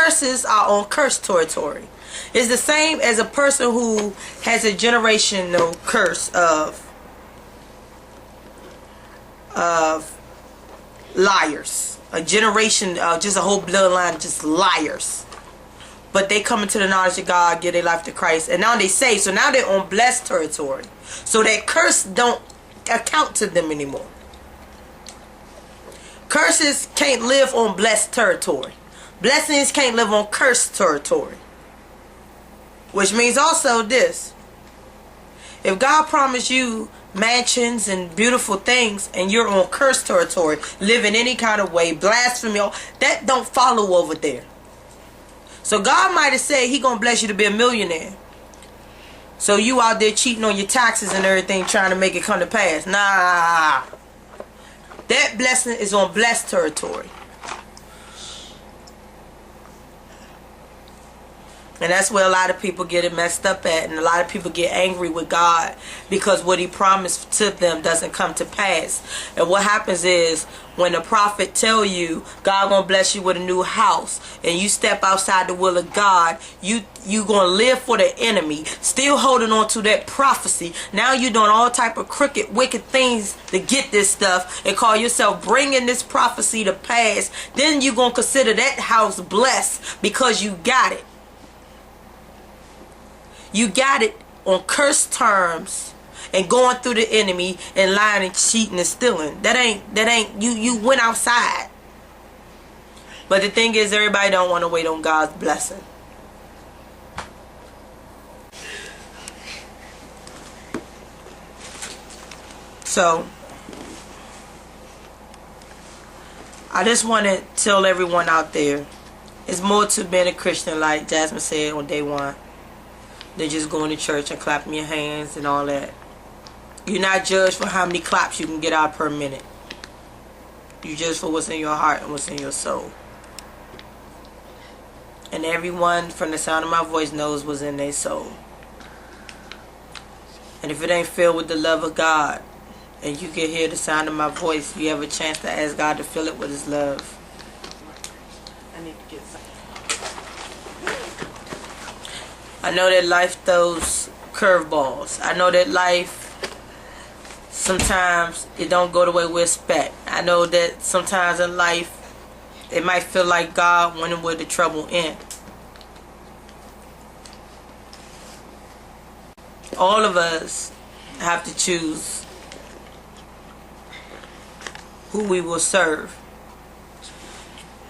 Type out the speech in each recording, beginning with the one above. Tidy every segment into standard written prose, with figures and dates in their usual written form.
curses are on cursed territory. It's the same as a person who has a generational curse of liars. A generation, just a whole bloodline of just liars. But they come into the knowledge of God, give their life to Christ, and now they saved. So now they're on blessed territory. So that curse don't account to them anymore. Curses can't live on blessed territory. Blessings can't live on cursed territory. Which means also this. If God promised you mansions and beautiful things and you're on cursed territory, living any kind of way, blasphemy, that don't follow over there. So God might have said He gonna bless you to be a millionaire. So you out there cheating on your taxes and everything, trying to make it come to pass. Nah. That blessing is on blessed territory. And that's where a lot of people get it messed up at. And a lot of people get angry with God because what He promised to them doesn't come to pass. And what happens is when the prophet tell you God gonna bless you with a new house and you step outside the will of God, you gonna live for the enemy, still holding on to that prophecy. Now you doing all type of crooked, wicked things to get this stuff and call yourself bringing this prophecy to pass. Then you gonna consider that house blessed because you got it. You got it on cursed terms and going through the enemy and lying and cheating and stealing. That ain't you went outside. But the thing is, everybody don't want to wait on God's blessing. So I just want to tell everyone out there, it's more to being a Christian, like Jasmine said on day one. They're just going to church and clapping your hands and all that. You're not judged for how many claps you can get out per minute. You're judged for what's in your heart and what's in your soul. And everyone from the sound of my voice knows what's in their soul. And if it ain't filled with the love of God, and you can hear the sound of my voice, you have a chance to ask God to fill it with His love. I need to get some. I know that life throws curveballs. I know that life, sometimes it don't go the way we expect. I know that sometimes in life, it might feel like God wanted where the trouble end. All of us have to choose who we will serve.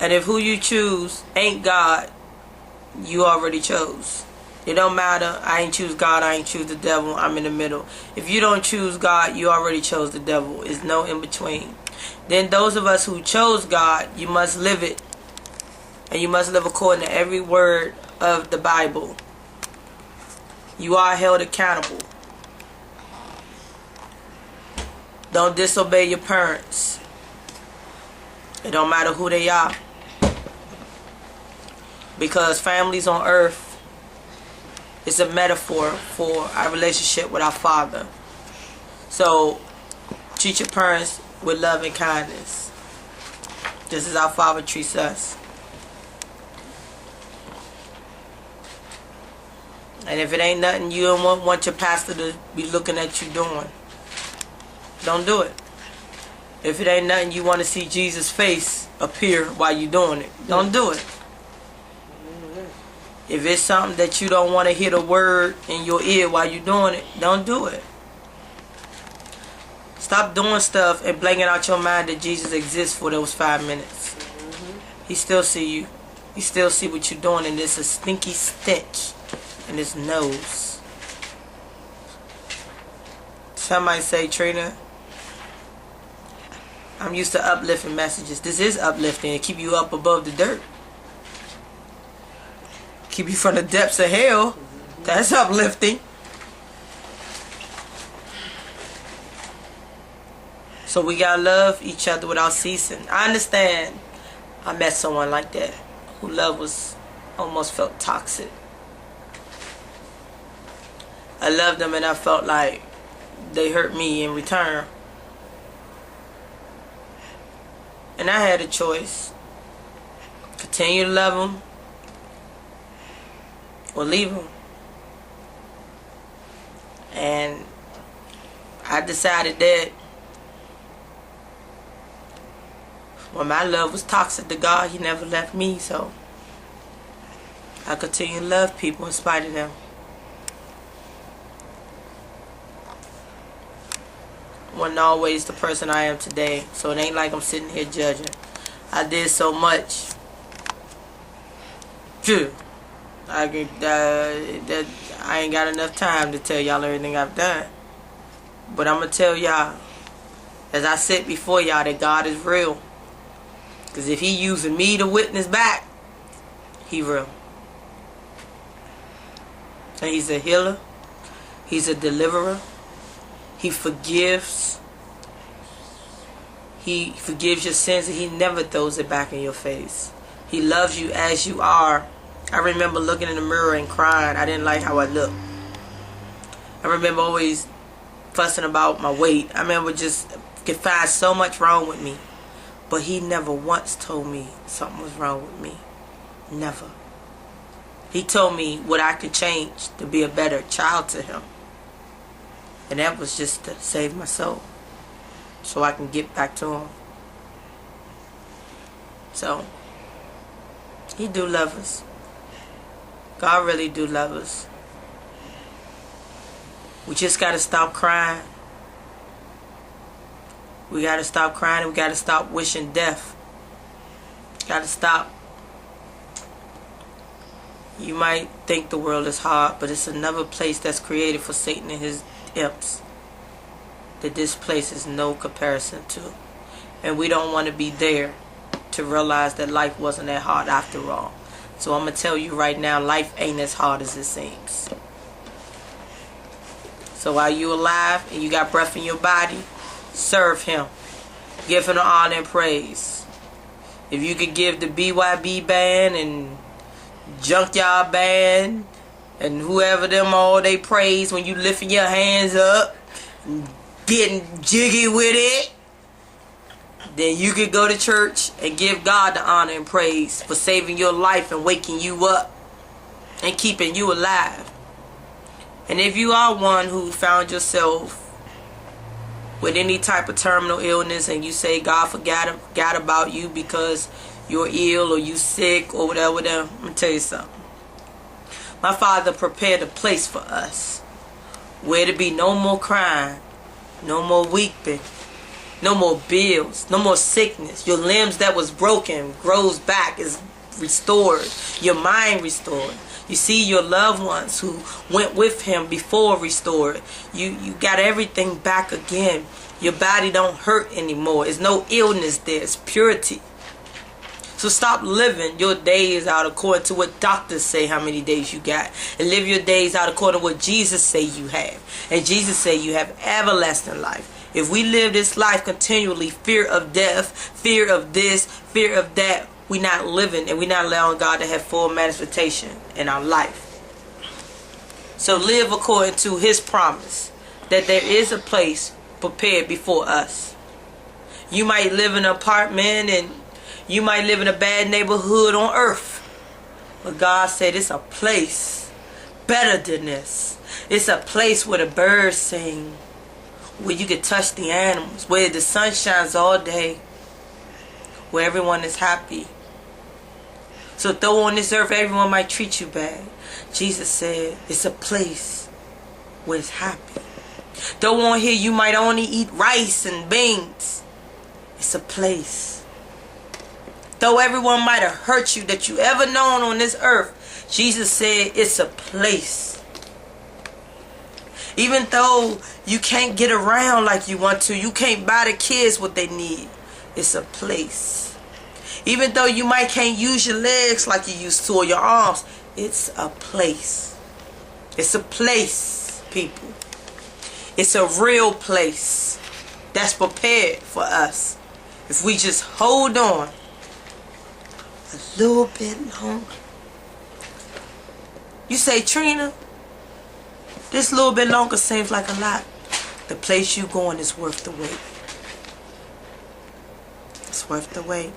And if who you choose ain't God, you already chose. It don't matter. I ain't choose God. I ain't choose the devil. I'm in the middle. If you don't choose God, you already chose the devil. It's no in between. Then those of us who chose God, you must live it. And you must live according to every word of the Bible. You are held accountable. Don't disobey your parents. It don't matter who they are. Because families on earth is a metaphor for our relationship with our Father. So, treat your parents with love and kindness, just as our Father treats us. And if it ain't nothing you don't want your pastor to be looking at you doing, don't do it. If it ain't nothing you want to see Jesus' face appear while you doing it, don't do it. If it's something that you don't want to hear the word in your ear while you're doing it, don't do it. Stop doing stuff and blanking out your mind that Jesus exists for those 5 minutes. He still see you. He still see what you're doing, and there's a stinky stench in his nose. Somebody say, Trina, I'm used to uplifting messages. This is uplifting and keep you up above the dirt. Keep you from the depths of hell. That's uplifting. So we gotta love each other without ceasing. I understand. I met someone like that who love was almost felt toxic. I loved them and I felt like they hurt me in return. And I had a choice. Continue to love them or leave him. And I decided that when my love was toxic to God, He never left me, so I continue to love people in spite of them. Wasn't always the person I am today, so it ain't like I'm sitting here judging. I did so much. Phew. I ain't got enough time to tell y'all everything I've done. But I'm going to tell y'all, as I sit before y'all, that God is real. Because if He using me to witness back, He real. And He's a healer. He's a deliverer. He forgives. He forgives your sins, and He never throws it back in your face. He loves you as you are. I remember looking in the mirror and crying. I didn't like how I looked. I remember always fussing about my weight. I remember just could find so much wrong with me. But He never once told me something was wrong with me. Never. He told me what I could change to be a better child to Him. And that was just to save my soul, so I can get back to Him. So, He do love us. God really do love us. We just got to stop crying. We got to stop crying, and we got to stop wishing death. Got to stop. You might think the world is hard, but it's another place that's created for Satan and his imps that this place is no comparison to. And we don't want to be there to realize that life wasn't that hard after all. So I'm going to tell you right now, life ain't as hard as it seems. So while you alive and you got breath in your body, serve Him. Give Him the honor and praise. If you could give the BYB band and Junkyard band and whoever them all they praise when you lifting your hands up and getting jiggy with it, then you could go to church and give God the honor and praise for saving your life and waking you up and keeping you alive. And if you are one who found yourself with any type of terminal illness and you say God forgot about you because you're ill or you sick or whatever, then I'm going to tell you something. My Father prepared a place for us where there be no more crying, no more weeping, no more bills, no more sickness. Your limbs that was broken grows back, is restored. Your mind restored. You see your loved ones who went with Him before restored. You got everything back again. Your body don't hurt anymore. There's no illness there. It's purity. So stop living your days out according to what doctors say how many days you got. And live your days out according to what Jesus say you have. And Jesus say you have everlasting life. If we live this life continually, fear of death, fear of this, fear of that, we're not living and we're not allowing God to have full manifestation in our life. So live according to His promise that there is a place prepared before us. You might live in an apartment and you might live in a bad neighborhood on earth. But God said it's a place better than this. It's a place where the birds sing, where you can touch the animals, where the sun shines all day, where everyone is happy. So though on this earth everyone might treat you bad, Jesus said it's a place where it's happy. Though on here you might only eat rice and beans, it's a place. Though everyone might have hurt you that you ever known on this earth, Jesus said it's a place. Even though you can't get around like you want to, you can't buy the kids what they need, it's a place. Even though you might can't use your legs like you used to or your arms, it's a place. It's a place, people. It's a real place that's prepared for us if we just hold on a little bit longer. You say, Trina, this little bit longer seems like a lot. The place you going is worth the wait. It's worth the wait.